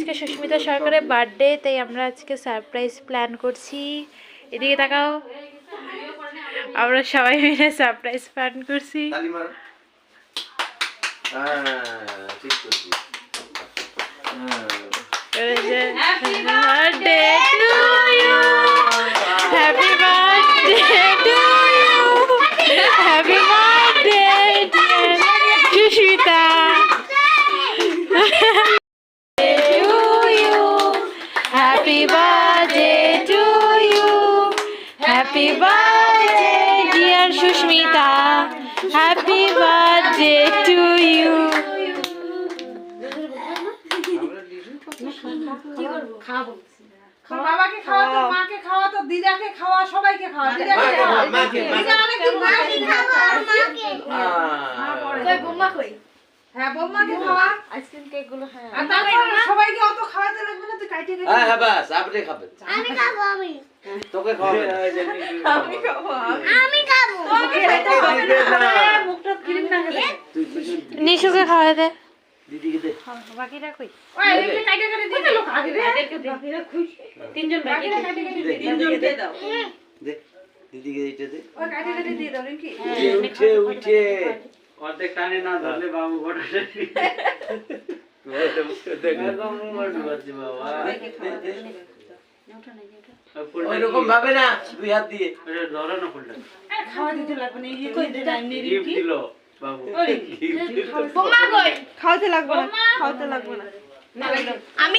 আজকে সুস্মিতা সরকারের বার্থডে, তাই আমরা আজকে সারপ্রাইজ প্ল্যান করছি। এদিকে তাকাও, আমরা সবাই মিলে সারপ্রাইজ প্ল্যান করছি। Happy birthday to you, happy birthday to you, happy birthday Sushmita. Happy birthday to you. Happy birthday, dear Shushmita. Happy birthday to you. বাবাকে খাওয়া তো, মাকে খাওয়া তো, দিদাকে খাওয়া, সবাইকে খাওয়া। দিদাকে খাওয়া, দিদা অনেক দিন মাকে খাওয়া, মাকে কই বোমা কই? হ্যাঁ, বোমাকে খাওয়া, আইসক্রিম কেক গুলো। হ্যাঁ, আর তারপর সবাইকে অত খাওয়াতে লাগবে না, তুই কাইটে হ্যাঁ হ্যাঁ বাস আপনি খাবেন। আমি খাবো, আমি তোকে খাওয়াবেন। আমি খাবো, আমি খাবো। তোকে খাইতে হবে না, মুখটা ক্রিম না গেলে। নিশুকে খাওয়া দে। দিদিকে দে। বাকিটা কই? ওই এদিকে কাইটে করে দিতে লোক আগে রে, এদেরকে দে। বাকিরা খুশি। তিনজন বাকিরা কাইটে করে দে, তিনজন দে দাও। দে দিদিকে এইটা দে। ওই কাইটে করে দিয়ে দাও রিঙ্কি। উঠে উঠে অর্ধেক টানে না ধরলে বাবু গোটাটা ওইরকম ভাবে না, দুই হাত দিয়ে ধরো না ফুলটা খাওয়া দিতে লাগবে না, এই কই দিদা নি গিফট রিঙ্কি। দিল বাবু। বোমা কই? খাওয়াতে লাগবে না, খাওয়াতে লাগবে না। আমি